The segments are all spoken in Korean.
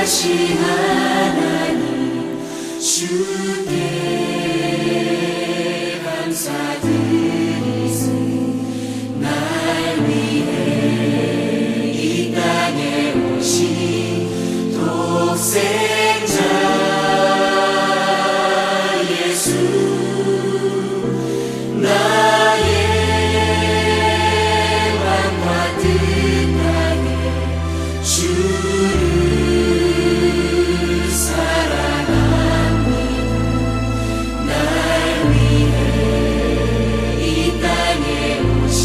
전능하신 하나님 주께 감사드리세. 날 위해 이 땅에 오신 독생자 예수, 나의 왕과 뜻하게 주를 사랑합니다. 날 위해 이 땅에 오신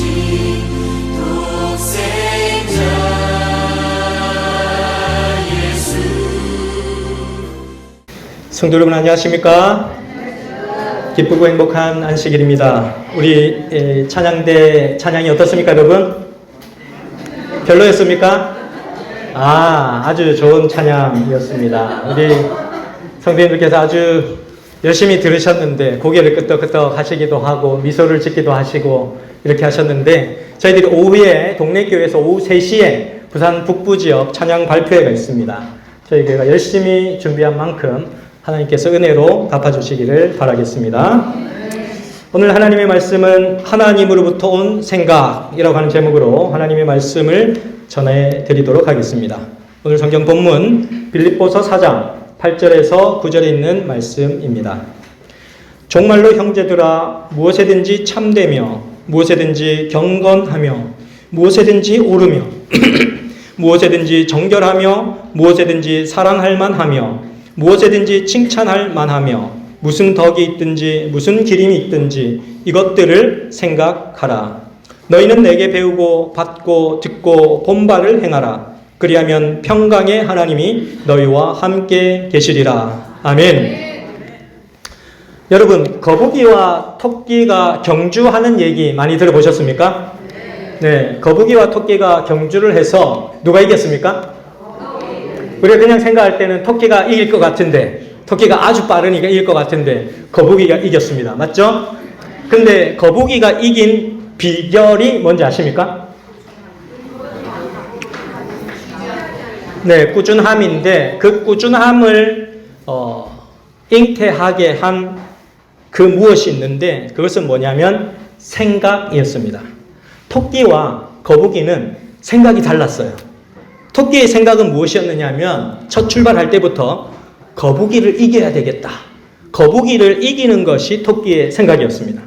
독생자 예수. 성도 여러분 안녕하십니까? 기쁘고 행복한 안식일입니다. 우리 찬양이 어떻습니까, 여러분? 별로였습니까? 아주 좋은 찬양이었습니다. 우리 성도님들께서 아주 열심히 들으셨는데 고개를 끄덕끄덕 하시기도 하고 미소를 짓기도 하시고 이렇게 하셨는데, 저희들이 오후에 동네 교회에서 오후 3시에 부산 북부 지역 찬양 발표회가 있습니다. 저희 교회가 열심히 준비한 만큼 하나님께서 은혜로 갚아주시기를 바라겠습니다. 오늘 하나님의 말씀은 하나님으로부터 온 생각이라고 하는 제목으로 하나님의 말씀을 전해드리도록 하겠습니다. 오늘 성경 본문 빌립보서 4장 8절에서 9절에 있는 말씀입니다. 정말로 형제들아, 무엇에든지 참되며 무엇에든지 경건하며 무엇에든지 오르며 무엇에든지 정결하며 무엇에든지 사랑할 만하며 무엇에든지 칭찬할 만하며 무슨 덕이 있든지 무슨 기림이 있든지 이것들을 생각하라. 너희는 내게 배우고 받고 듣고 본 바를 행하라. 그리하면 평강의 하나님이 너희와 함께 계시리라. 아멘. 여러분, 거북이와 토끼가 경주하는 얘기 많이 들어보셨습니까? 네, 거북이와 토끼가 경주를 해서 누가 이겼습니까? 우리가 그냥 생각할 때는 토끼가 이길 것 같은데, 토끼가 아주 빠르니까 이길 것 같은데 거북이가 이겼습니다. 맞죠? 근데 거북이가 이긴 비결이 뭔지 아십니까? 네, 꾸준함인데 그 꾸준함을 잉태하게 한 그 무엇이 있는데 그것은 뭐냐면 생각이었습니다. 토끼와 거북이는 생각이 달랐어요. 토끼의 생각은 무엇이었느냐면 첫 출발할 때부터 거북이를 이겨야 되겠다. 거북이를 이기는 것이 토끼의 생각이었습니다.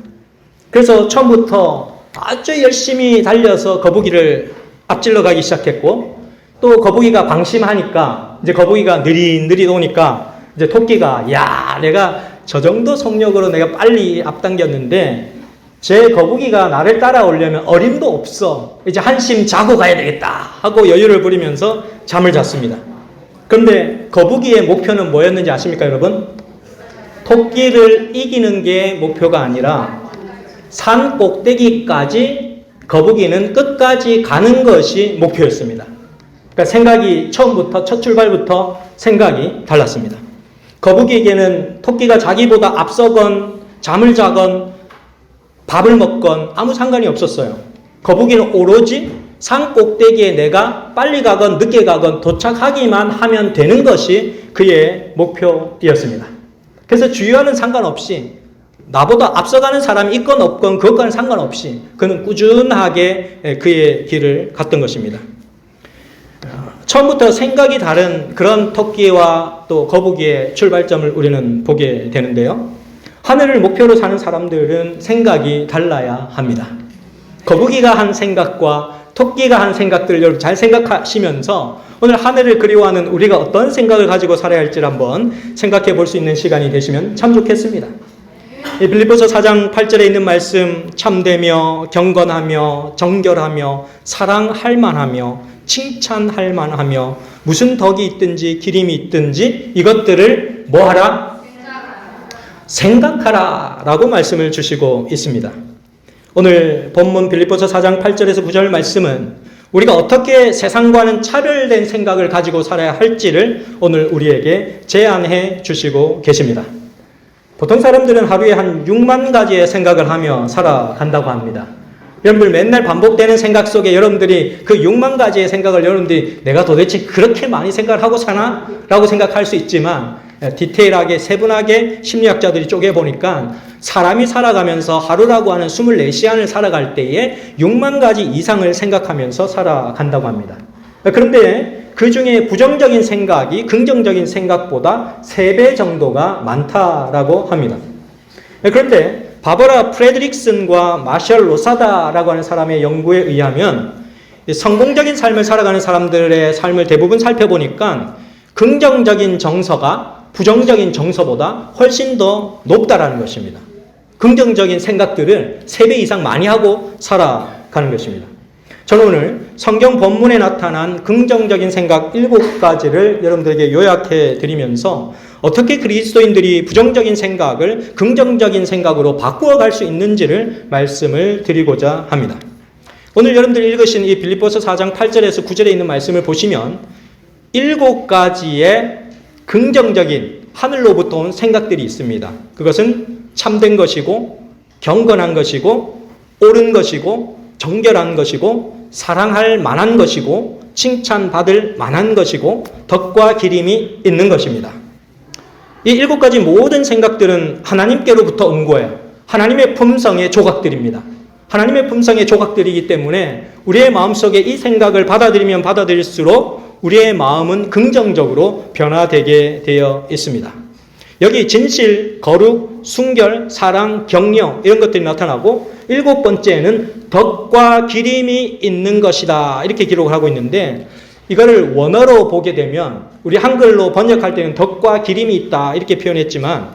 그래서 처음부터 아주 열심히 달려서 거북이를 앞질러 가기 시작했고, 또 거북이가 방심하니까 이제 거북이가 느릿느릿 오니까 이제 토끼가 내가 저 정도 속력으로 내가 빨리 앞당겼는데 제 거북이가 나를 따라오려면 어림도 없어. 이제 한심 자고 가야 되겠다 하고 여유를 부리면서 잠을 잤습니다. 그런데 거북이의 목표는 뭐였는지 아십니까, 여러분? 토끼를 이기는 게 목표가 아니라 산 꼭대기까지 거북이는 끝까지 가는 것이 목표였습니다. 그러니까 생각이 처음부터, 첫 출발부터 생각이 달랐습니다. 거북이에게는 토끼가 자기보다 앞서건 잠을 자건 밥을 먹건 아무 상관이 없었어요. 거북이는 오로지 산 꼭대기에 내가 빨리 가건 늦게 가건 도착하기만 하면 되는 것이 그의 목표였습니다. 그래서 주유와는 상관없이, 나보다 앞서가는 사람이 있건 없건 그것과는 상관없이 그는 꾸준하게 그의 길을 갔던 것입니다. 처음부터 생각이 다른 그런 토끼와 또 거북이의 출발점을 우리는 보게 되는데요. 하늘을 목표로 사는 사람들은 생각이 달라야 합니다. 거북이가 한 생각과 토끼가 한 생각들을 여러분 잘 생각하시면서 오늘 하늘을 그리워하는 우리가 어떤 생각을 가지고 살아야 할지를 한번 생각해 볼 수 있는 시간이 되시면 참 좋겠습니다. 빌립보서 4장 8절에 있는 말씀, 참되며 경건하며 정결하며 사랑할 만하며 칭찬할 만하며 무슨 덕이 있든지 기림이 있든지 이것들을 뭐하라? 생각하라 라고 말씀을 주시고 있습니다. 오늘 본문 빌립보서 4장 8절에서 9절 말씀은 우리가 어떻게 세상과는 차별된 생각을 가지고 살아야 할지를 오늘 우리에게 제안해 주시고 계십니다. 보통 사람들은 하루에 한 6만 가지의 생각을 하며 살아간다고 합니다. 여러분들 맨날 반복되는 생각 속에 여러분들이 그 6만 가지의 생각을 여러분들이 내가 도대체 그렇게 많이 생각을 하고 사나? 라고 생각할 수 있지만 디테일하게 세분하게 심리학자들이 쪼개보니까 사람이 살아가면서 하루라고 하는 24시간을 살아갈 때에 6만 가지 이상을 생각하면서 살아간다고 합니다. 그런데 그 중에 부정적인 생각이 긍정적인 생각보다 3배 정도가 많다라고 합니다. 그런데 바버라 프레드릭슨과 마셜 로사다라고 하는 사람의 연구에 의하면 성공적인 삶을 살아가는 사람들의 삶을 대부분 살펴보니까 긍정적인 정서가 부정적인 정서보다 훨씬 더 높다라는 것입니다. 긍정적인 생각들을 3배 이상 많이 하고 살아가는 것입니다. 저는 오늘 성경 본문에 나타난 긍정적인 생각 7가지를 여러분들에게 요약해 드리면서 어떻게 그리스도인들이 부정적인 생각을 긍정적인 생각으로 바꾸어 갈 수 있는지를 말씀을 드리고자 합니다. 오늘 여러분들이 읽으신 이 빌립보서 4장 8절에서 9절에 있는 말씀을 보시면 7가지의 긍정적인 하늘로부터 온 생각들이 있습니다. 그것은 참된 것이고 경건한 것이고 옳은 것이고 정결한 것이고 사랑할 만한 것이고 칭찬받을 만한 것이고 덕과 기림이 있는 것입니다. 이 7가지 모든 생각들은 하나님께로부터 온 거예요. 하나님의 품성의 조각들입니다. 하나님의 품성의 조각들이기 때문에 우리의 마음속에 이 생각을 받아들이면 받아들일수록 우리의 마음은 긍정적으로 변화되게 되어 있습니다. 여기 진실, 거룩, 순결, 사랑, 격려 이런 것들이 나타나고 7번째는 덕과 기림이 있는 것이다 이렇게 기록을 하고 있는데 이거를 원어로 보게 되면 우리 한글로 번역할 때는 덕과 기림이 있다 이렇게 표현했지만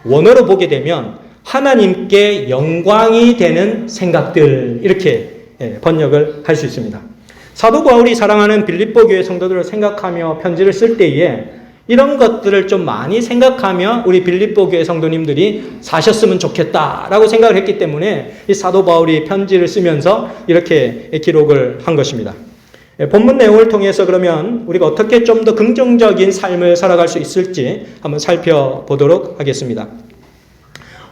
원어로 보게 되면 하나님께 영광이 되는 생각들 이렇게 번역을 할 수 있습니다. 사도 바울이 사랑하는 빌립보 교회 성도들을 생각하며 편지를 쓸 때에 이런 것들을 좀 많이 생각하며 우리 빌립보 교회 성도님들이 사셨으면 좋겠다라고 생각을 했기 때문에 이 사도 바울이 편지를 쓰면서 이렇게 기록을 한 것입니다. 본문 내용을 통해서 그러면 우리가 어떻게 좀 더 긍정적인 삶을 살아갈 수 있을지 한번 살펴보도록 하겠습니다.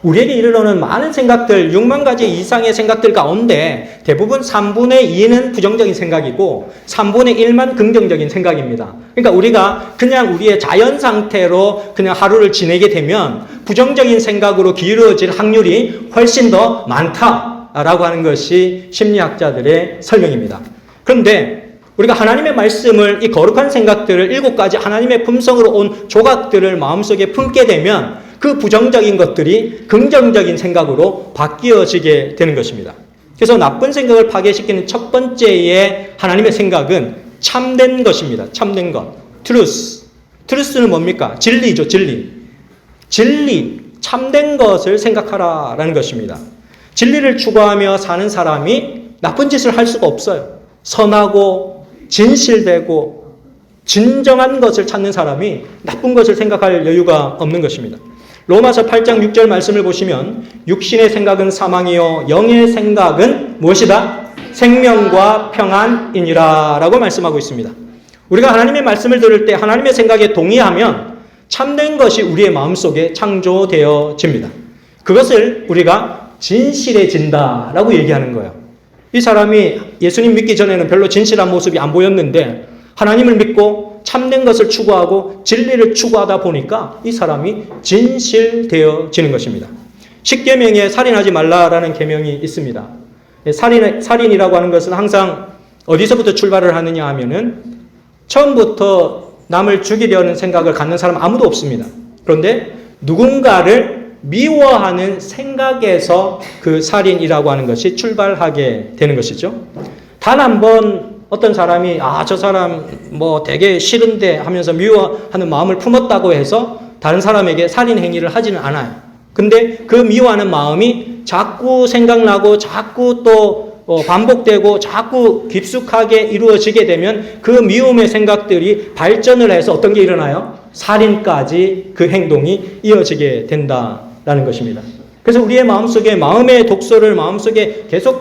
우리에게 이르러는 많은 생각들, 6만 가지 이상의 생각들 가운데 대부분 3분의 2는 부정적인 생각이고 3분의 1만 긍정적인 생각입니다. 그러니까 우리가 그냥 우리의 자연 상태로 그냥 하루를 지내게 되면 부정적인 생각으로 기울어질 확률이 훨씬 더 많다라고 하는 것이 심리학자들의 설명입니다. 그런데 우리가 하나님의 말씀을 이 거룩한 생각들을 7가지 하나님의 품성으로 온 조각들을 마음속에 품게 되면 그 부정적인 것들이 긍정적인 생각으로 바뀌어지게 되는 것입니다. 그래서 나쁜 생각을 파괴시키는 첫 번째의 하나님의 생각은 참된 것입니다. 참된 것. truth. truth는 뭡니까? 진리죠, 진리. 진리, 참된 것을 생각하라라는 것입니다. 진리를 추구하며 사는 사람이 나쁜 짓을 할 수가 없어요. 선하고 진실되고 진정한 것을 찾는 사람이 나쁜 것을 생각할 여유가 없는 것입니다. 로마서 8장 6절 말씀을 보시면 육신의 생각은 사망이요 영의 생각은 무엇이다? 생명과 평안이니라 라고 말씀하고 있습니다. 우리가 하나님의 말씀을 들을 때 하나님의 생각에 동의하면 참된 것이 우리의 마음속에 창조되어집니다. 그것을 우리가 진실해진다라고 얘기하는 거예요. 이 사람이 예수님 믿기 전에는 별로 진실한 모습이 안 보였는데 하나님을 믿고 참된 것을 추구하고 진리를 추구하다 보니까 이 사람이 진실되어지는 것입니다. 10계명에 살인하지 말라라는 계명이 있습니다. 살인이라고 하는 것은 항상 어디서부터 출발을 하느냐 하면은 처음부터 남을 죽이려는 생각을 갖는 사람 아무도 없습니다. 그런데 누군가를 미워하는 생각에서 그 살인이라고 하는 것이 출발하게 되는 것이죠. 단 한 번 어떤 사람이 저 사람 뭐 되게 싫은데 하면서 미워하는 마음을 품었다고 해서 다른 사람에게 살인 행위를 하지는 않아요. 근데 그 미워하는 마음이 자꾸 생각나고 자꾸 또 반복되고 자꾸 깊숙하게 이루어지게 되면 그 미움의 생각들이 발전을 해서 어떤 게 일어나요? 살인까지 그 행동이 이어지게 된다라는 것입니다. 그래서 우리의 마음속에 마음의 독소를 마음속에 계속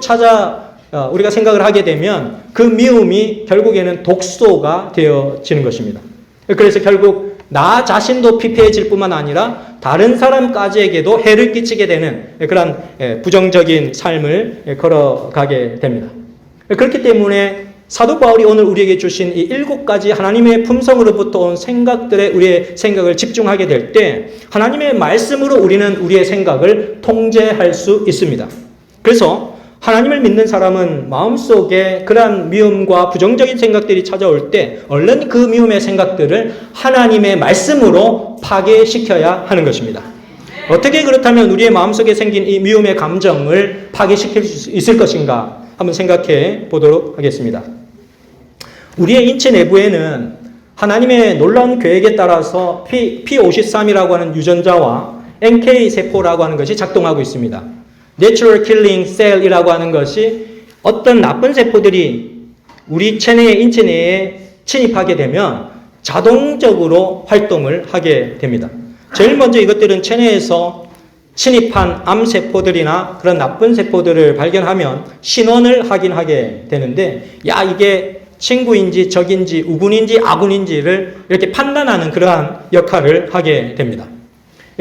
우리가 생각을 하게 되면 그 미움이 결국에는 독소가 되어지는 것입니다. 그래서 결국 나 자신도 피폐해질 뿐만 아니라 다른 사람까지에게도 해를 끼치게 되는 그런 부정적인 삶을 걸어가게 됩니다. 그렇기 때문에 사도 바울이 오늘 우리에게 주신 이 7가지 하나님의 품성으로부터 온 생각들에 우리의 생각을 집중하게 될 때 하나님의 말씀으로 우리는 우리의 생각을 통제할 수 있습니다. 그래서 하나님을 믿는 사람은 마음속에 그러한 미움과 부정적인 생각들이 찾아올 때 얼른 그 미움의 생각들을 하나님의 말씀으로 파괴시켜야 하는 것입니다. 어떻게 그렇다면 우리의 마음속에 생긴 이 미움의 감정을 파괴시킬 수 있을 것인가 한번 생각해 보도록 하겠습니다. 우리의 인체 내부에는 하나님의 놀라운 계획에 따라서 P53이라고 하는 유전자와 NK 세포라고 하는 것이 작동하고 있습니다. Natural Killing Cell이라고 하는 것이 어떤 나쁜 세포들이 우리 체내의 인체 내에 침입하게 되면 자동적으로 활동을 하게 됩니다. 제일 먼저 이것들은 체내에서 침입한 암세포들이나 그런 나쁜 세포들을 발견하면 신원을 확인하게 되는데 이게 친구인지 적인지 우군인지 아군인지를 이렇게 판단하는 그러한 역할을 하게 됩니다.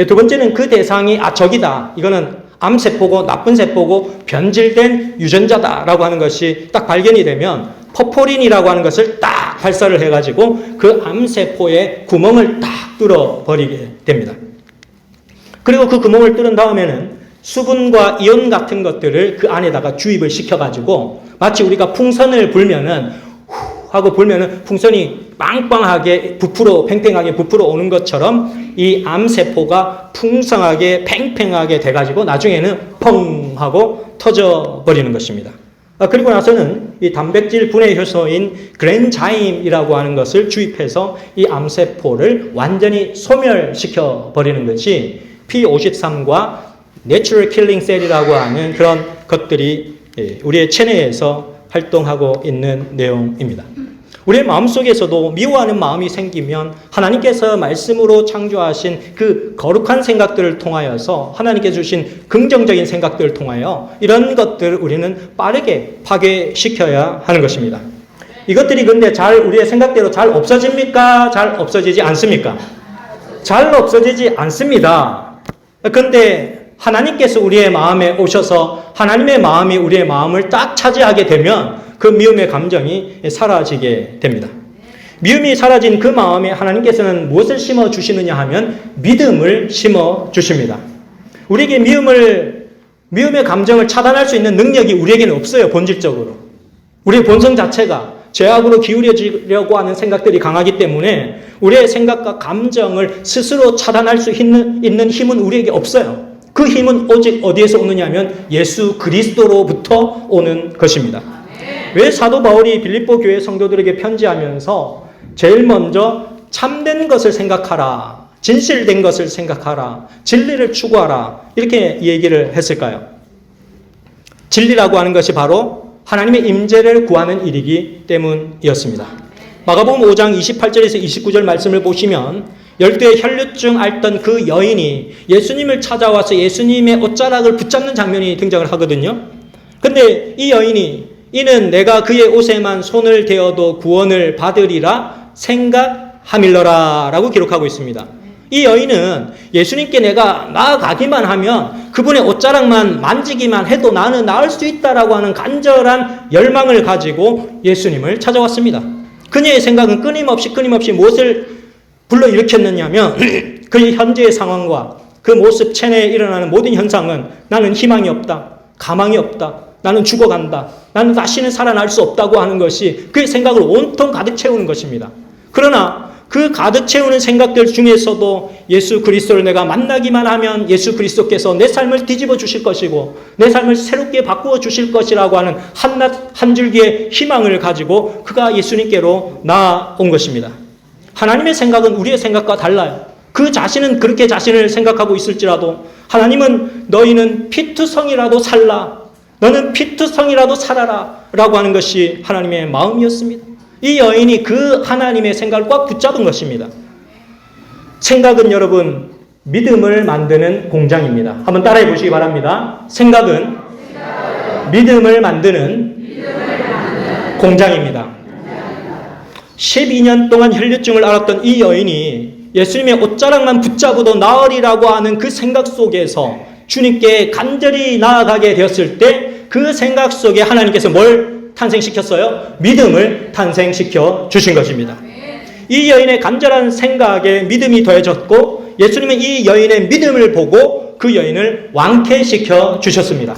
두 번째는 그 대상이 적이다. 이거는 암세포고 나쁜 세포고 변질된 유전자다라고 하는 것이 딱 발견이 되면 퍼포린이라고 하는 것을 딱 발사를 해가지고 그 암세포의 구멍을 딱 뚫어버리게 됩니다. 그리고 그 구멍을 뚫은 다음에는 수분과 이온 같은 것들을 그 안에다가 주입을 시켜가지고 마치 우리가 풍선을 불면은 하고 불면은 풍선이 빵빵하게 팽팽하게 부풀어 오는 것처럼 이 암세포가 풍성하게 팽팽하게 돼가지고 나중에는 펑 하고 터져버리는 것입니다. 그리고 나서는 이 단백질 분해 효소인 그랜자임이라고 하는 것을 주입해서 이 암세포를 완전히 소멸시켜 버리는 것이 P53과 Natural Killing Cell이라고 하는 그런 것들이 우리의 체내에서 활동하고 있는 내용입니다. 우리의 마음속에서도 미워하는 마음이 생기면 하나님께서 말씀으로 창조하신 그 거룩한 생각들을 통하여서 하나님께서 주신 긍정적인 생각들을 통하여 이런 것들을 우리는 빠르게 파괴시켜야 하는 것입니다. 이것들이 근데 우리의 생각대로 잘 없어집니까? 잘 없어지지 않습니까? 잘 없어지지 않습니다. 근데 하나님께서 우리의 마음에 오셔서 하나님의 마음이 우리의 마음을 딱 차지하게 되면 그 미움의 감정이 사라지게 됩니다. 미움이 사라진 그 마음에 하나님께서는 무엇을 심어주시느냐 하면 믿음을 심어주십니다. 우리에게 미움의 감정을 차단할 수 있는 능력이 우리에게는 없어요. 본질적으로. 우리의 본성 자체가 죄악으로 기울여지려고 하는 생각들이 강하기 때문에 우리의 생각과 감정을 스스로 차단할 수 있는 힘은 우리에게 없어요. 그 힘은 오직 어디에서 오느냐 하면 예수 그리스도로부터 오는 것입니다. 왜 사도 바울이 빌립보 교회 성도들에게 편지하면서 제일 먼저 참된 것을 생각하라, 진실된 것을 생각하라, 진리를 추구하라 이렇게 얘기를 했을까요? 진리라고 하는 것이 바로 하나님의 임재를 구하는 일이기 때문이었습니다. 마가복음 5장 28절에서 29절 말씀을 보시면 12의 혈류증 앓던 그 여인이 예수님을 찾아와서 예수님의 옷자락을 붙잡는 장면이 등장을 하거든요. 근데 이 여인이 이는 내가 그의 옷에만 손을 대어도 구원을 받으리라 생각하밀러라 라고 기록하고 있습니다. 이 여인은 예수님께 내가 나아가기만 하면 그분의 옷자락만 만지기만 해도 나는 나을 수 있다라고 하는 간절한 열망을 가지고 예수님을 찾아왔습니다. 그녀의 생각은 끊임없이 무엇을 불러일으켰느냐면 그의 현재의 상황과 그 모습 체내에 일어나는 모든 현상은 나는 희망이 없다, 가망이 없다, 나는 죽어간다, 나는 다시는 살아날 수 없다고 하는 것이 그의 생각을 온통 가득 채우는 것입니다. 그러나 그 가득 채우는 생각들 중에서도 예수 그리스도를 내가 만나기만 하면 예수 그리스도께서 내 삶을 뒤집어 주실 것이고 내 삶을 새롭게 바꾸어 주실 것이라고 하는 한낱 한 줄기의 희망을 가지고 그가 예수님께로 나아온 것입니다. 하나님의 생각은 우리의 생각과 달라요. 그 자신은 그렇게 자신을 생각하고 있을지라도 하나님은 너희는 피투성이라도 살라, 너는 피투성이라도 살아라 라고 하는 것이 하나님의 마음이었습니다. 이 여인이 그 하나님의 생각을 꽉 붙잡은 것입니다. 생각은 여러분 믿음을 만드는 공장입니다. 한번 따라해 보시기 바랍니다. 생각은 믿음을 만드는 공장입니다. 12년 동안 혈류증을 앓았던 이 여인이 예수님의 옷자락만 붙잡아도 나으리라고 하는 그 생각 속에서 주님께 간절히 나아가게 되었을 때 그 생각 속에 하나님께서 뭘 탄생시켰어요? 믿음을 탄생시켜 주신 것입니다. 이 여인의 간절한 생각에 믿음이 더해졌고 예수님은 이 여인의 믿음을 보고 그 여인을 왕쾌시켜 주셨습니다.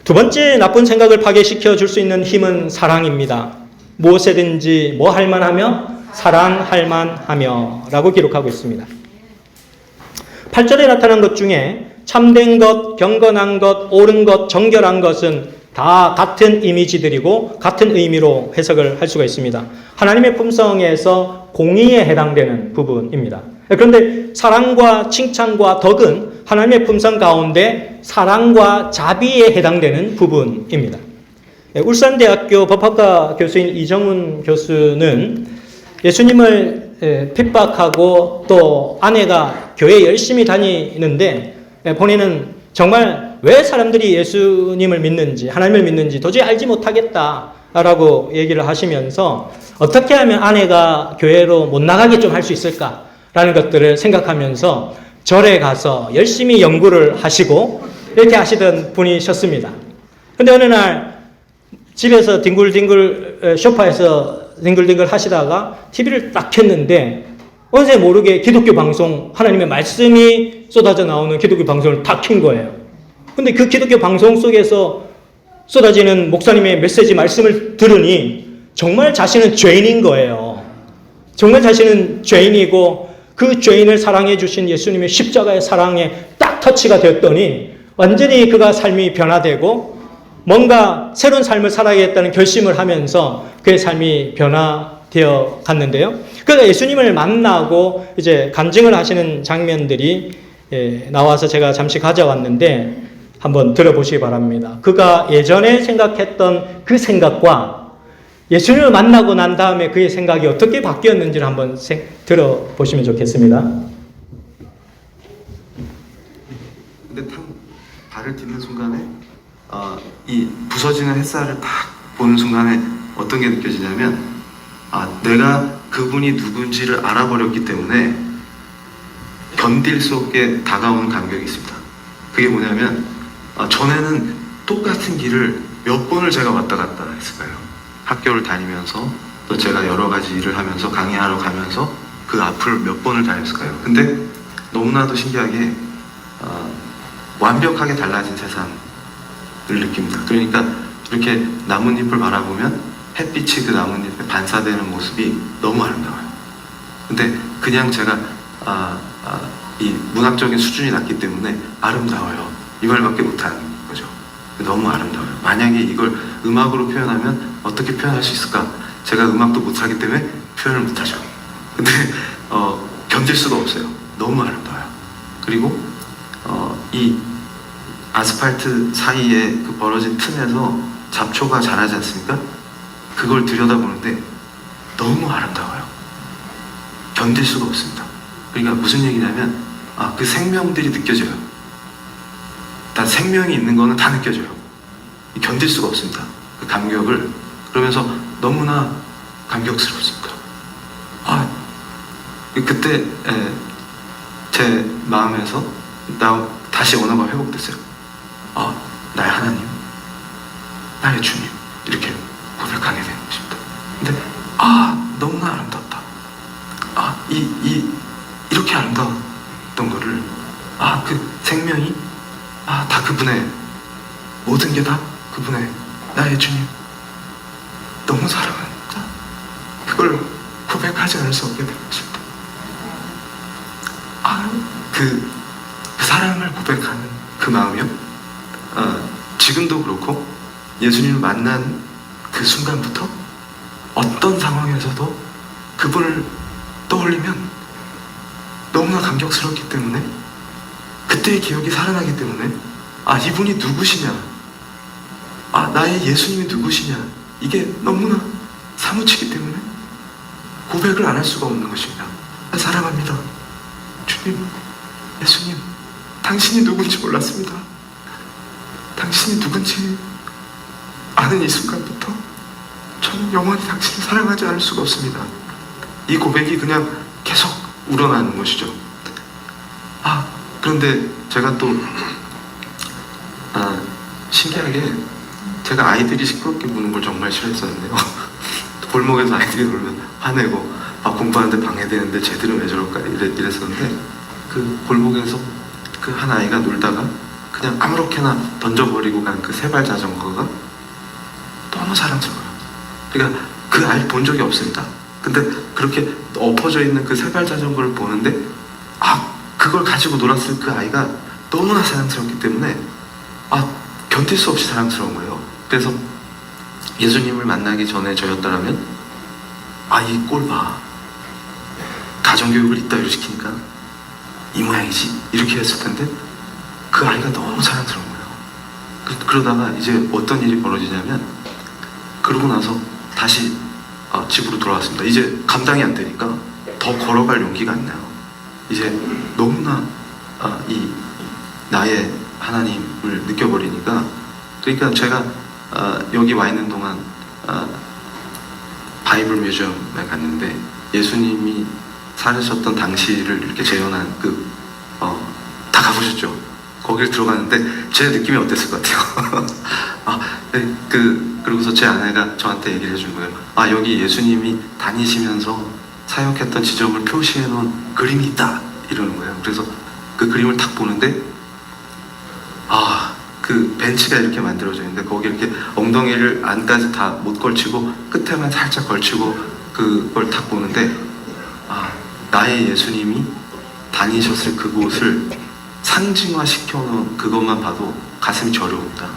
두 번째 나쁜 생각을 파괴시켜 줄 수 있는 힘은 사랑입니다. 무엇이든지 뭐 할 만하며 사랑할 만하며 라고 기록하고 있습니다. 8절에 나타난 것 중에 참된 것, 경건한 것, 옳은 것, 정결한 것은 다 같은 이미지들이고 같은 의미로 해석을 할 수가 있습니다. 하나님의 품성에서 공의에 해당되는 부분입니다. 그런데 사랑과 칭찬과 덕은 하나님의 품성 가운데 사랑과 자비에 해당되는 부분입니다. 울산대학교 법학과 교수인 이정훈 교수는 예수님을 핍박하고 또 아내가 교회 열심히 다니는데 본인은 정말 왜 사람들이 예수님을 믿는지 하나님을 믿는지 도저히 알지 못하겠다라고 얘기를 하시면서 어떻게 하면 아내가 교회로 못 나가게 좀 할 수 있을까라는 것들을 생각하면서 절에 가서 열심히 연구를 하시고 이렇게 하시던 분이셨습니다. 그런데 어느 날 집에서 뒹굴뒹굴 소파에서 뒹굴뒹굴 하시다가 TV를 딱 켰는데 어느새 모르게 기독교 방송, 하나님의 말씀이 쏟아져 나오는 기독교 방송을 딱 킨 거예요. 근데 그 기독교 방송 속에서 쏟아지는 목사님의 메시지 말씀을 들으니 정말 자신은 죄인인 거예요. 정말 자신은 죄인이고 그 죄인을 사랑해 주신 예수님의 십자가의 사랑에 딱 터치가 되었더니 완전히 그가 삶이 변화되고 뭔가 새로운 삶을 살아야겠다는 결심을 하면서 그의 삶이 변화되어 갔는데요. 그가 예수님을 만나고 이제 간증을 하시는 장면들이 나와서 제가 잠시 가져왔는데 한번 들어보시기 바랍니다. 그가 예전에 생각했던 그 생각과 예수님을 만나고 난 다음에 그의 생각이 어떻게 바뀌었는지를 한번 들어보시면 좋겠습니다. 근데 발을 딛는 순간에 이 부서지는 햇살을 딱 보는 순간에 어떤 게 느껴지냐면 내가 그분이 누군지를 알아버렸기 때문에 견딜 수 없게 다가오는 감격이 있습니다. 그게 뭐냐면 전에는 똑같은 길을 몇 번을 제가 왔다 갔다 했을까요? 학교를 다니면서 또 제가 여러 가지 일을 하면서 강의하러 가면서 그 앞을 몇 번을 다녔을까요? 근데 너무나도 신기하게 완벽하게 달라진 세상을 느낍니다. 그러니까 이렇게 나뭇잎을 바라보면 햇빛이 그 나뭇잎에 반사되는 모습이 너무 아름다워요. 근데 그냥 제가 이 문학적인 수준이 낮기 때문에 아름다워요. 이 말밖에 못하는 거죠. 너무 아름다워요. 만약에 이걸 음악으로 표현하면 어떻게 표현할 수 있을까? 제가 음악도 못하기 때문에 표현을 못하죠. 근데 견딜 수가 없어요. 너무 아름다워요. 그리고 이 아스팔트 사이에 그 벌어진 틈에서 잡초가 자라지 않습니까? 그걸 들여다보는데 너무 아름다워요. 견딜 수가 없습니다. 그러니까 무슨 얘기냐면 그 생명들이 느껴져요. 다 생명이 있는 거는 다 느껴져요. 견딜 수가 없습니다. 그 감격을. 그러면서 너무나 감격스럽습니다. 그때 제 마음에서 다시 언어가 회복됐어요. 나의 하나님, 나의 주님, 이렇게 고백하게 되는 것입니다. 근데 너무나 아름답다. 이렇게 아름다웠던 거를 그 생명이 다 그분의 모든 게 다 그분의 나의 주님 너무 사랑합니다. 그걸 고백하지 않을 수 없게 된 것입니다. 그 사랑을 고백하는 그 마음이요. 지금도 그렇고 예수님을 만난 그 순간부터 어떤 상황에서도 그분을 떠올리면 너무나 감격스럽기 때문에 그때의 기억이 살아나기 때문에 이분이 누구시냐, 나의 예수님이 누구시냐, 이게 너무나 사무치기 때문에 고백을 안 할 수가 없는 것입니다. 사랑합니다. 주님, 예수님, 당신이 누군지 몰랐습니다. 당신이 누군지 아는 이 순간부터 저는 영원히 당신을 사랑하지 않을 수가 없습니다. 이 고백이 그냥 계속 우러나는 것이죠. 그런데 제가 또 신기하게 제가 아이들이 시끄럽게 우는 걸 정말 싫어했었는데요. 골목에서 아이들이 놀면 화내고 공부하는데 방해되는데 쟤들은 왜 저럴까 이랬었는데, 그 골목에서 그 한 아이가 놀다가 그냥 아무렇게나 던져버리고 간 그 세발 자전거가 너무 사랑스러워요. 그러니까 그 아이 본 적이 없습니다. 근데 그렇게 엎어져 있는 그 세발 자전거를 보는데 그걸 가지고 놀았을 그 아이가 너무나 사랑스럽기 때문에 견딜 수 없이 사랑스러운 거예요. 그래서 예수님을 만나기 전에 저였다라면 이 꼴 봐, 가정교육을 이따위로 시키니까 이 모양이지 이렇게 했을 텐데 그 아이가 너무 사랑스러운 거예요. 그러다가 이제 어떤 일이 벌어지냐면, 그러고 나서 다시 집으로 돌아왔습니다. 이제 감당이 안 되니까 더 걸어갈 용기가 안 나요. 이제 너무나 이 나의 하나님을 느껴버리니까. 그러니까 제가 여기 와 있는 동안 바이블 뮤지엄에 갔는데 예수님이 살으셨던 당시를 이렇게 재현한 다 가보셨죠? 거길 들어가는데 제 느낌이 어땠을 것 같아요. 네, 그러고서 제 아내가 저한테 얘기를 해준 거예요. 여기 예수님이 다니시면서 사역했던 지점을 표시해 놓은 그림이 있다 이러는 거예요. 그래서 그 그림을 딱 보는데 그 벤치가 이렇게 만들어져 있는데 거기 이렇게 엉덩이를 안까지 다 못 걸치고 끝에만 살짝 걸치고 그걸 딱 보는데 나의 예수님이 다니셨을 그곳을 상징화 시켜놓은 그것만 봐도 가슴이 저려옵니다.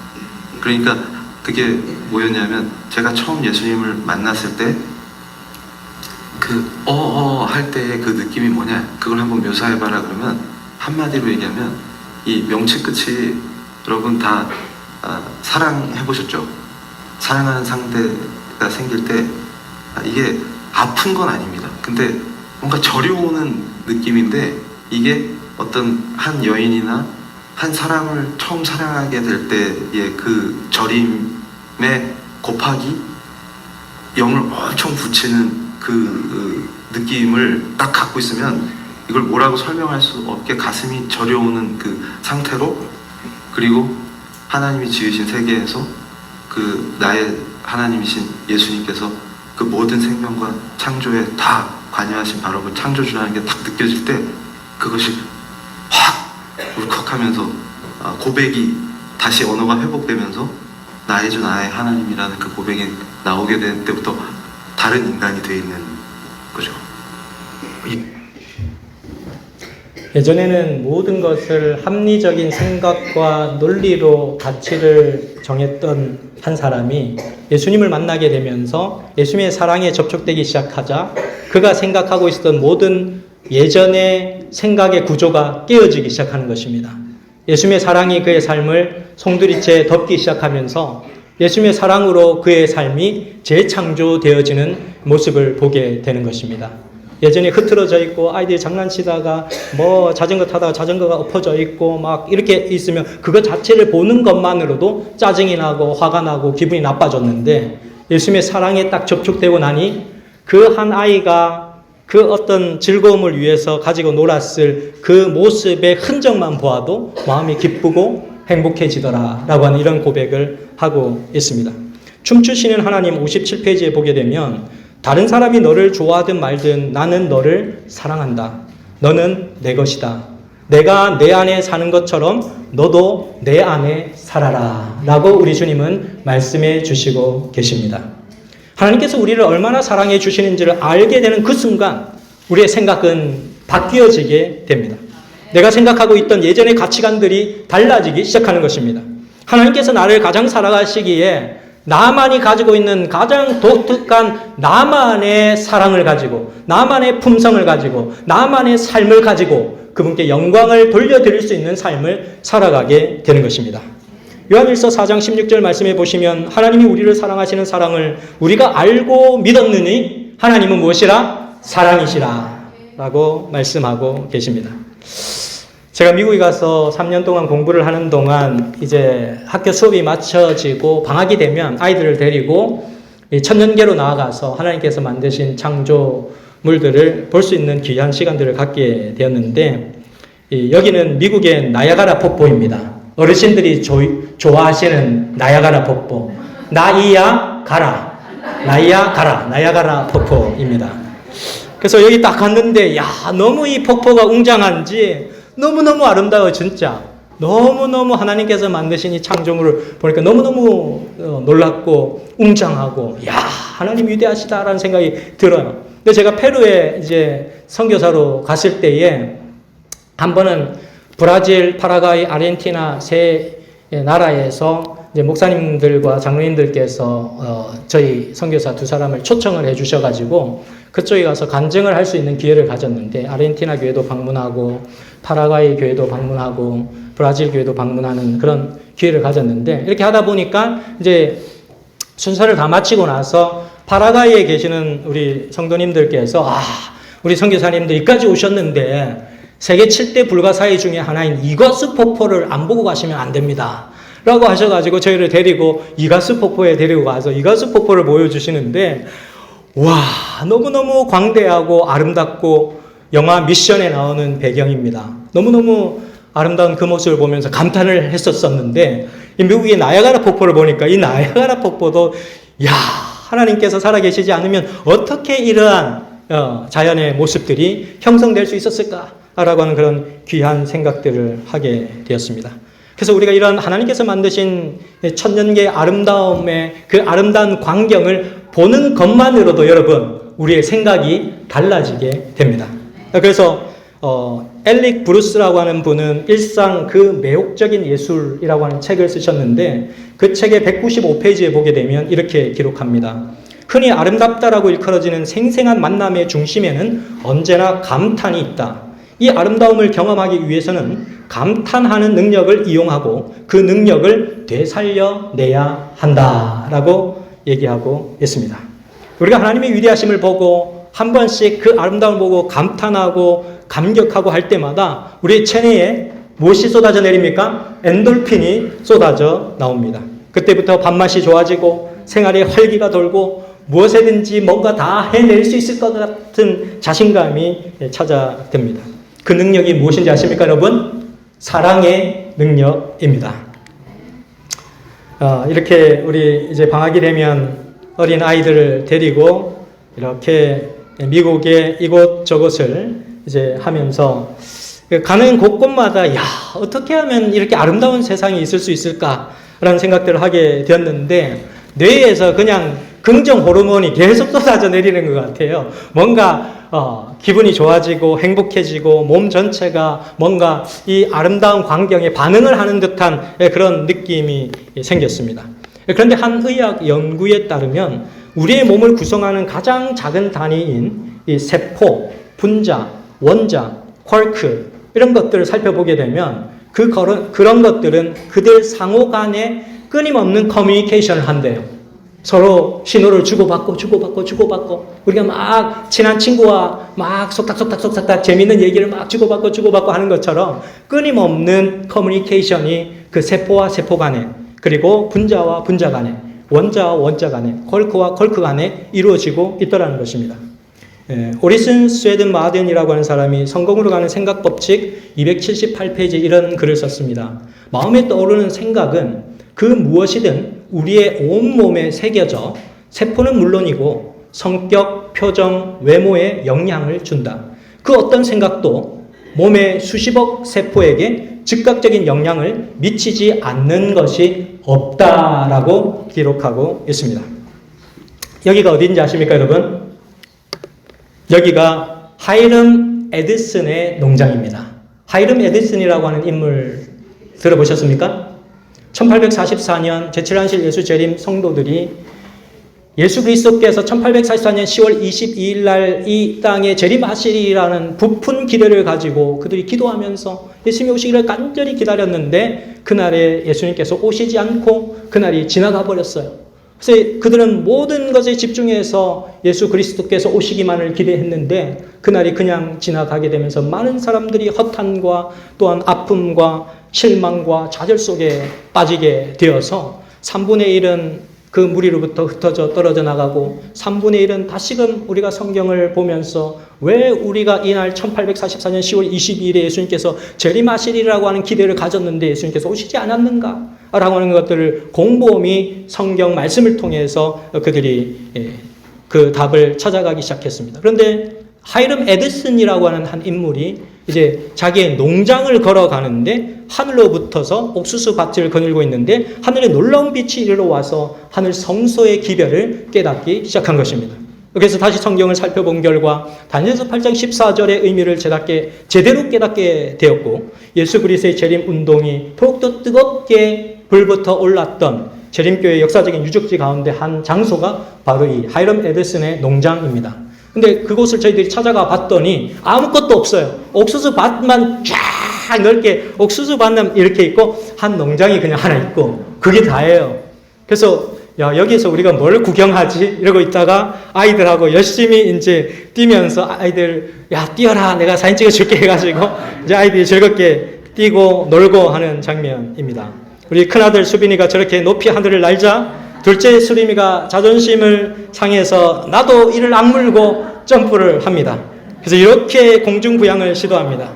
그러니까 그게 뭐였냐면, 제가 처음 예수님을 만났을 때 할 때의 그 느낌이 뭐냐, 그걸 한번 묘사해봐라 그러면 한마디로 얘기하면, 이 명치 끝이 여러분 다 사랑해보셨죠? 사랑하는 상대가 생길 때 이게 아픈 건 아닙니다. 근데 뭔가 저려오는 느낌인데, 이게 어떤 한 여인이나 한 사람을 처음 사랑하게 될 때의 그 저림에 곱하기 0을 엄청 붙이는 그 느낌을 딱 갖고 있으면 이걸 뭐라고 설명할 수 없게 가슴이 저려오는 그 상태로, 그리고 하나님이 지으신 세계에서 그 나의 하나님이신 예수님께서 그 모든 생명과 창조에 다 관여하신 바로 그 창조주라는 게 딱 느껴질 때 그것이 확 울컥하면서 고백이 다시 언어가 회복되면서 나의 주 나의 하나님이라는 그 고백이 나오게 된 때부터 다른 인간이 되어 있는 거죠. 예전에는 모든 것을 합리적인 생각과 논리로 가치를 정했던 한 사람이 예수님을 만나게 되면서 예수님의 사랑에 접촉되기 시작하자 그가 생각하고 있었던 모든 예전의 생각의 구조가 깨어지기 시작하는 것입니다. 예수님의 사랑이 그의 삶을 송두리째 덮기 시작하면서 예수님의 사랑으로 그의 삶이 재창조되어지는 모습을 보게 되는 것입니다. 예전에 흐트러져 있고 아이들이 장난치다가 자전거 타다가 자전거가 엎어져 있고 막 이렇게 있으면 그것 자체를 보는 것만으로도 짜증이 나고 화가 나고 기분이 나빠졌는데, 예수님의 사랑에 딱 접촉되고 나니 그 한 아이가 그 어떤 즐거움을 위해서 가지고 놀았을 그 모습의 흔적만 보아도 마음이 기쁘고 행복해지더라 라고 하는 이런 고백을 하고 있습니다. 춤추시는 하나님 57페이지에 보게 되면, 다른 사람이 너를 좋아하든 말든 나는 너를 사랑한다. 너는 내 것이다. 내가 내 안에 사는 것처럼 너도 내 안에 살아라 라고 우리 주님은 말씀해 주시고 계십니다. 하나님께서 우리를 얼마나 사랑해 주시는지를 알게 되는 그 순간 우리의 생각은 바뀌어지게 됩니다. 내가 생각하고 있던 예전의 가치관들이 달라지기 시작하는 것입니다. 하나님께서 나를 가장 사랑하시기에 나만이 가지고 있는 가장 독특한 나만의 사랑을 가지고, 나만의 품성을 가지고, 나만의 삶을 가지고 그분께 영광을 돌려드릴 수 있는 삶을 살아가게 되는 것입니다. 요한일서 4장 16절 말씀해 보시면, 하나님이 우리를 사랑하시는 사랑을 우리가 알고 믿었느니 하나님은 무엇이라? 사랑이시라 라고 말씀하고 계십니다. 제가 미국에 가서 3년 동안 공부를 하는 동안 이제 학교 수업이 마쳐지고 방학이 되면 아이들을 데리고 천년계로 나아가서 하나님께서 만드신 창조 물들을 볼 수 있는 귀한 시간들을 갖게 되었는데, 여기는 미국의 나야가라 폭포입니다. 어르신들이 좋아하시는 나야가라 폭포. 나이야 가라. 나야가라 폭포입니다. 그래서 여기 딱 갔는데, 야, 너무 이 폭포가 웅장한지 너무너무 아름다워, 진짜. 너무너무 하나님께서 만드신 이 창조물을 보니까 너무너무 놀랍고 웅장하고, 야, 하나님 위대하시다라는 생각이 들어요. 근데 제가 페루에 이제 선교사로 갔을 때에 한 번은 브라질, 파라과이, 아르헨티나 세 나라에서 이제 목사님들과 장로님들께서 저희 선교사 두 사람을 초청을 해 주셔가지고 그쪽에 가서 간증을 할 수 있는 기회를 가졌는데, 아르헨티나 교회도 방문하고 파라과이 교회도 방문하고 브라질 교회도 방문하는 그런 기회를 가졌는데, 이렇게 하다 보니까 이제 순서를 다 마치고 나서 파라과이에 계시는 우리 성도님들께서, 우리 선교사님들 여기까지 오셨는데 세계 7대 불가사의 중에 하나인 이거스 폭포를 안 보고 가시면 안 됩니다 라고 하셔가지고 저희를 데리고 이거스 폭포에 데리고 가서 이거스 폭포를 보여주시는데, 와, 너무너무 광대하고 아름답고 영화 미션에 나오는 배경입니다. 너무너무 아름다운 그 모습을 보면서 감탄을 했었었는데, 이 미국의 나야가라 폭포를 보니까 이 나야가라 폭포도, 야, 하나님께서 살아계시지 않으면 어떻게 이러한 자연의 모습들이 형성될 수 있었을까라고 하는 그런 귀한 생각들을 하게 되었습니다. 그래서 우리가 이런 하나님께서 만드신 천년계의 아름다움의 그 아름다운 광경을 보는 것만으로도 여러분, 우리의 생각이 달라지게 됩니다. 그래서 엘릭 브루스라고 하는 분은 일상 그 매혹적인 예술이라고 하는 책을 쓰셨는데, 그 책의 195페이지에 보게 되면 이렇게 기록합니다. 흔히 아름답다라고 일컬어지는 생생한 만남의 중심에는 언제나 감탄이 있다. 이 아름다움을 경험하기 위해서는 감탄하는 능력을 이용하고 그 능력을 되살려내야 한다라고 얘기하고 있습니다. 우리가 하나님의 위대하심을 보고 한 번씩 그 아름다움을 보고 감탄하고 감격하고 할 때마다 우리의 체내에 무엇이 쏟아져 내립니까? 엔돌핀이 쏟아져 나옵니다. 그때부터 밥맛이 좋아지고 생활에 활기가 돌고 무엇에든지 뭔가 다 해낼 수 있을 것 같은 자신감이 찾아듭니다. 그 능력이 무엇인지 아십니까, 여러분? 사랑의 능력입니다. 이렇게 우리 이제 방학이 되면 어린 아이들을 데리고 이렇게 미국의 이곳저곳을 이제 하면서 가는 곳곳마다, 야, 어떻게 하면 이렇게 아름다운 세상이 있을 수 있을까라는 생각들을 하게 되었는데, 뇌에서 그냥 긍정 호르몬이 계속 쏟아져 내리는 것 같아요. 뭔가 기분이 좋아지고 행복해지고 몸 전체가 뭔가 이 아름다운 광경에 반응을 하는 듯한 그런 느낌이 생겼습니다. 그런데 한 의학 연구에 따르면 우리의 몸을 구성하는 가장 작은 단위인 이 세포, 분자, 원자, 쿼크 이런 것들을 살펴보게 되면 그런 것들은 그들 상호 간에 끊임없는 커뮤니케이션을 한대요. 서로 신호를 주고받고 우리가 막 친한 친구와 막 속닥 재밌는 얘기를 막 주고받고 하는 것처럼 끊임없는 커뮤니케이션이 그 세포와 세포 간에, 그리고 분자와 분자 간에, 원자와 원자 간에, 쿼크와 쿼크 간에 이루어지고 있더라는 것입니다. 오리슨 스웨든 마든이라고 하는 사람이 성공으로 가는 생각 법칙 278페이지에 이런 글을 썼습니다. 마음에 떠오르는 생각은 그 무엇이든 우리의 온몸에 새겨져 세포는 물론이고 성격, 표정, 외모에 영향을 준다. 그 어떤 생각도 몸의 수십억 세포에게 즉각적인 영향을 미치지 않는 것이 없다라고 기록하고 있습니다. 여기가 어디인지 아십니까, 여러분? 여기가 하이름 에디슨의 농장입니다. 하이름 에디슨이라고 하는 인물 들어보셨습니까? 1844년 제7안실 예수재림 성도들이 예수 그리스도께서 1844년 10월 22일 날 이 땅에 재림하시리라는 부푼 기대를 가지고 그들이 기도하면서 예수님이 오시기를 간절히 기다렸는데 그날에 예수님께서 오시지 않고 그날이 지나가 버렸어요. 그래서 그들은 모든 것에 집중해서 예수 그리스도께서 오시기만을 기대했는데 그날이 그냥 지나가게 되면서 많은 사람들이 허탄과 또한 아픔과 실망과 좌절 속에 빠지게 되어서 3분의 1은 그 무리로부터 흩어져 떨어져 나가고 3분의 1은 다시금 우리가 성경을 보면서 왜 우리가 이날 1844년 10월 22일에 예수님께서 재림하시리라고 하는 기대를 가졌는데 예수님께서 오시지 않았는가? 라고 하는 것들을 곰곰이 성경 말씀을 통해서 그들이 그 답을 찾아가기 시작했습니다. 그런데 하이름 에드슨이라고 하는 한 인물이 이제 자기의 농장을 걸어가는데 하늘로부터서 옥수수 밭을 거닐고 있는데 하늘에 놀라운 빛이 이르러 와서 하늘 성소의 기별을 깨닫기 시작한 것입니다. 그래서 다시 성경을 살펴본 결과 다니엘서 8장 14절의 의미를 제대로 깨닫게 되었고 예수 그리스도의 재림 운동이 더욱더 뜨겁게 불부터 올랐던 재림교회의 역사적인 유적지 가운데 한 장소가 바로 이 하이름 에드슨의 농장입니다. 근데 그곳을 저희들이 찾아가 봤더니 아무것도 없어요. 옥수수 밭만 쫙 넓게 옥수수 밭만 이렇게 있고 한 농장이 그냥 하나 있고 그게 다예요. 그래서 야 여기서 우리가 뭘 구경하지? 이러고 있다가 아이들하고 열심히 이제 뛰면서 아이들 야 뛰어라 내가 사진 찍어줄게 해가지고 이제 아이들이 즐겁게 뛰고 놀고 하는 장면입니다. 우리 큰아들 수빈이가 저렇게 높이 하늘을 날자 둘째 수림이가 자존심을 상해서 나도 이를 악물고 점프를 합니다. 그래서 이렇게 공중부양을 시도합니다.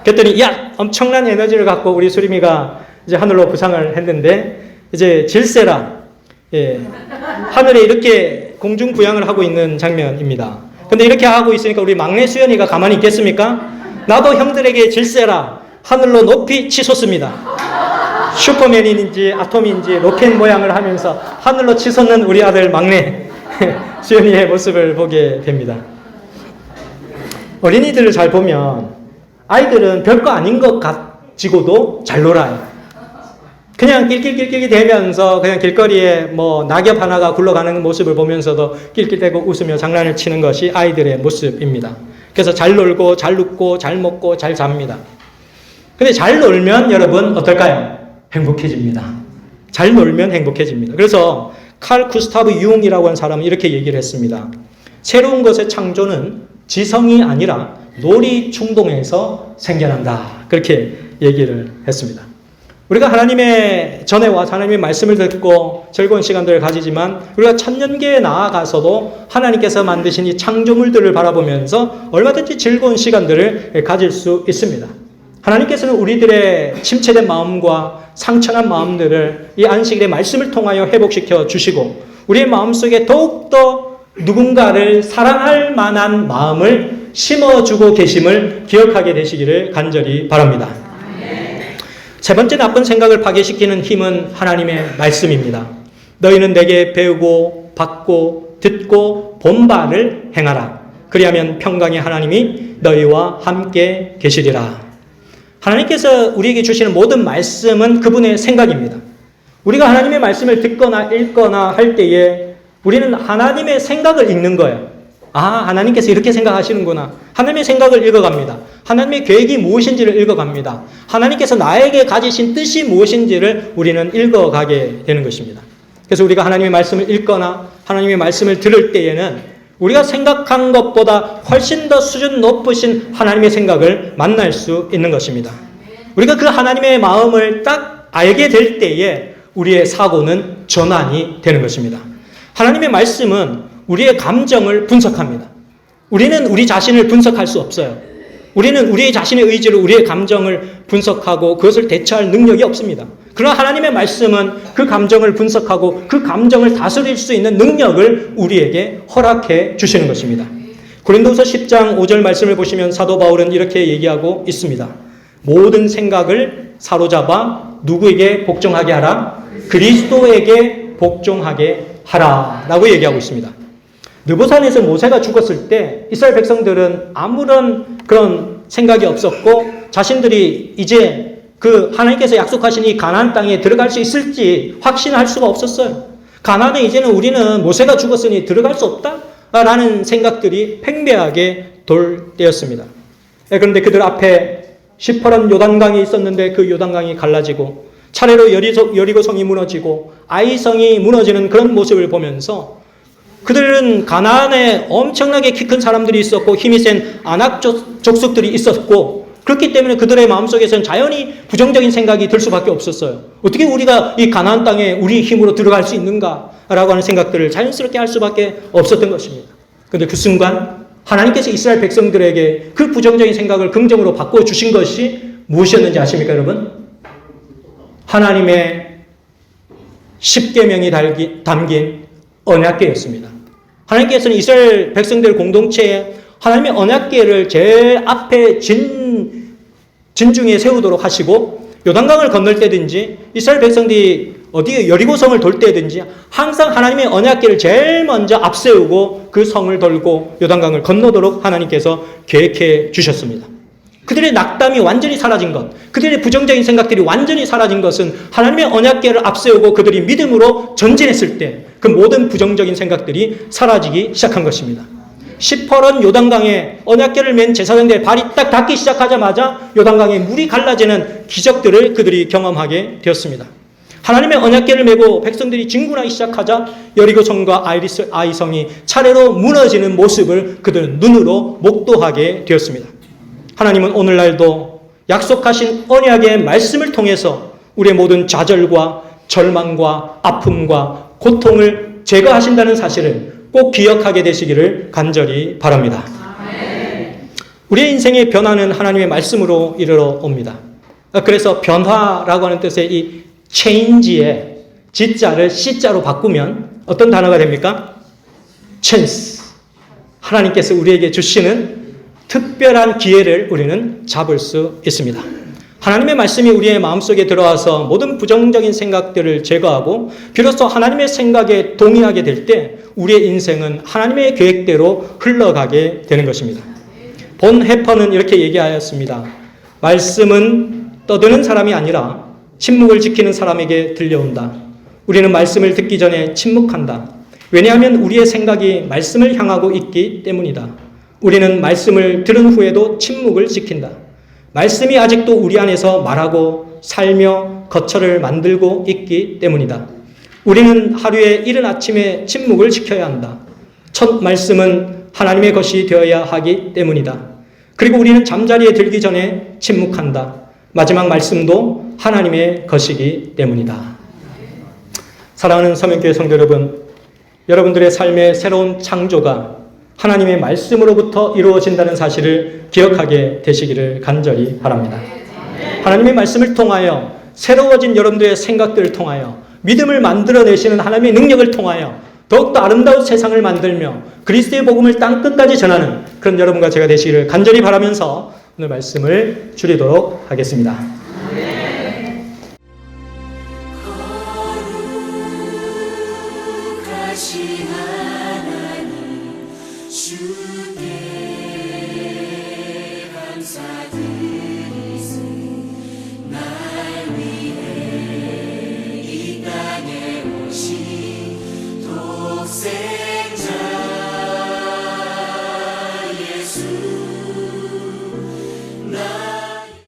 그랬더니 야 엄청난 에너지를 갖고 우리 수림이가 이제 하늘로 부상을 했는데 이제 질세라 하늘에 이렇게 공중부양을 하고 있는 장면입니다. 근데 이렇게 하고 있으니까 우리 막내 수연이가 가만히 있겠습니까? 나도 형들에게 질세라 하늘로 높이 치솟습니다. 슈퍼맨인지 아톰인지 로켓 모양을 하면서 하늘로 치솟는 우리 아들 막내 수연이의 모습을 보게 됩니다. 어린이들을 잘 보면 아이들은 별거 아닌 것 가지고도 잘 놀아요. 그냥 낄낄낄낄 대면서 그냥 길거리에 뭐 낙엽 하나가 굴러가는 모습을 보면서도 낄낄대고 웃으며 장난을 치는 것이 아이들의 모습입니다. 그래서 잘 놀고 잘 눕고 잘 먹고 잘 잡니다. 근데 잘 놀면 여러분 어떨까요? 행복해집니다. 잘 놀면 행복해집니다. 그래서 칼 구스타브 융이라고 하는 사람은 이렇게 얘기를 했습니다. 새로운 것의 창조는 지성이 아니라 놀이 충동에서 생겨난다. 그렇게 얘기를 했습니다. 우리가 하나님의 전에 와서 하나님의 말씀을 듣고 즐거운 시간들을 가지지만 우리가 천년계에 나아가서도 하나님께서 만드신 이 창조물들을 바라보면서 얼마든지 즐거운 시간들을 가질 수 있습니다. 하나님께서는 우리들의 침체된 마음과 상처난 마음들을 이 안식일의 말씀을 통하여 회복시켜 주시고 우리의 마음속에 더욱더 누군가를 사랑할 만한 마음을 심어주고 계심을 기억하게 되시기를 간절히 바랍니다. 세 번째 나쁜 생각을 파괴시키는 힘은 하나님의 말씀입니다. 너희는 내게 배우고 받고 듣고 본 바를 행하라. 그리하면 평강의 하나님이 너희와 함께 계시리라. 하나님께서 우리에게 주시는 모든 말씀은 그분의 생각입니다. 우리가 하나님의 말씀을 듣거나 읽거나 할 때에 우리는 하나님의 생각을 읽는 거예요. 아, 하나님께서 이렇게 생각하시는구나. 하나님의 생각을 읽어갑니다. 하나님의 계획이 무엇인지를 읽어갑니다. 하나님께서 나에게 가지신 뜻이 무엇인지를 우리는 읽어가게 되는 것입니다. 그래서 우리가 하나님의 말씀을 읽거나 하나님의 말씀을 들을 때에는 우리가 생각한 것보다 훨씬 더 수준 높으신 하나님의 생각을 만날 수 있는 것입니다. 우리가 그 하나님의 마음을 딱 알게 될 때에 우리의 사고는 전환이 되는 것입니다. 하나님의 말씀은 우리의 감정을 분석합니다. 우리는 우리 자신을 분석할 수 없어요. 우리는 우리 자신의 의지로 우리의 감정을 분석하고 그것을 대처할 능력이 없습니다. 그러나 하나님의 말씀은 그 감정을 분석하고 그 감정을 다스릴 수 있는 능력을 우리에게 허락해 주시는 것입니다. 고린도후서 10장 5절 말씀을 보시면 사도 바울은 이렇게 얘기하고 있습니다. 모든 생각을 사로잡아 누구에게 복종하게 하라? 그리스도에게 복종하게 하라 라고 얘기하고 있습니다. 느보산에서 모세가 죽었을 때 이스라엘 백성들은 아무런 그런 생각이 없었고 자신들이 이제 그 하나님께서 약속하신 이 가나안 땅에 들어갈 수 있을지 확신할 수가 없었어요. 가나안에 이제는 우리는 모세가 죽었으니 들어갈 수 없다라는 생각들이 팽배하게 돌 때였습니다. 그런데 그들 앞에 시퍼런 요단강이 있었는데 그 요단강이 갈라지고 차례로 여리고성이 무너지고 아이성이 무너지는 그런 모습을 보면서 그들은 가나안에 엄청나게 키 큰 사람들이 있었고 힘이 센 아낙 족속들이 있었고 그렇기 때문에 그들의 마음속에서는 자연히 부정적인 생각이 들 수밖에 없었어요. 어떻게 우리가 이 가나안 땅에 우리 힘으로 들어갈 수 있는가라고 하는 생각들을 자연스럽게 할 수밖에 없었던 것입니다. 그런데 그 순간 하나님께서 이스라엘 백성들에게 그 부정적인 생각을 긍정으로 바꿔주신 것이 무엇이었는지 아십니까, 여러분? 하나님의 십계명이 담긴 언약궤였습니다. 하나님께서는 이스라엘 백성들 공동체에 하나님의 언약궤를 제일 앞에 진중에 세우도록 하시고 요단강을 건널 때든지 이스라엘 백성들이 어디 여리고성을 돌 때든지 항상 하나님의 언약궤를 제일 먼저 앞세우고 그 성을 돌고 요단강을 건너도록 하나님께서 계획해 주셨습니다. 그들의 낙담이 완전히 사라진 것, 그들의 부정적인 생각들이 완전히 사라진 것은 하나님의 언약궤를 앞세우고 그들이 믿음으로 전진했을 때 그 모든 부정적인 생각들이 사라지기 시작한 것입니다. 시퍼런 요단강에 언약궤를 맨 제사장들의 발이 딱 닿기 시작하자마자 요단강에 물이 갈라지는 기적들을 그들이 경험하게 되었습니다. 하나님의 언약궤를 메고 백성들이 진군하기 시작하자 여리고성과 아이성이 차례로 무너지는 모습을 그들은 눈으로 목도하게 되었습니다. 하나님은 오늘날도 약속하신 언약의 말씀을 통해서 우리의 모든 좌절과 절망과 아픔과 고통을 제거하신다는 사실을 꼭 기억하게 되시기를 간절히 바랍니다. 우리의 인생의 변화는 하나님의 말씀으로 이르러 옵니다. 그래서 변화라고 하는 뜻의 이 change의 G자를 C자로 바꾸면 어떤 단어가 됩니까? chance. 하나님께서 우리에게 주시는 특별한 기회를 우리는 잡을 수 있습니다. 하나님의 말씀이 우리의 마음속에 들어와서 모든 부정적인 생각들을 제거하고 비로소 하나님의 생각에 동의하게 될 때 우리의 인생은 하나님의 계획대로 흘러가게 되는 것입니다. 본 해퍼는 이렇게 얘기하였습니다. 말씀은 떠드는 사람이 아니라 침묵을 지키는 사람에게 들려온다. 우리는 말씀을 듣기 전에 침묵한다. 왜냐하면 우리의 생각이 말씀을 향하고 있기 때문이다. 우리는 말씀을 들은 후에도 침묵을 지킨다. 말씀이 아직도 우리 안에서 말하고 살며 거처를 만들고 있기 때문이다. 우리는 하루에 이른 아침에 침묵을 지켜야 한다. 첫 말씀은 하나님의 것이 되어야 하기 때문이다. 그리고 우리는 잠자리에 들기 전에 침묵한다. 마지막 말씀도 하나님의 것이기 때문이다. 사랑하는 서명교회 성도 여러분, 여러분들의 삶의 새로운 창조가 하나님의 말씀으로부터 이루어진다는 사실을 기억하게 되시기를 간절히 바랍니다. 하나님의 말씀을 통하여 새로워진 여러분들의 생각들을 통하여 믿음을 만들어내시는 하나님의 능력을 통하여 더욱더 아름다운 세상을 만들며 그리스도의 복음을 땅끝까지 전하는 그런 여러분과 제가 되시기를 간절히 바라면서 오늘 말씀을 줄이도록 하겠습니다. 거룩하신 하나님 주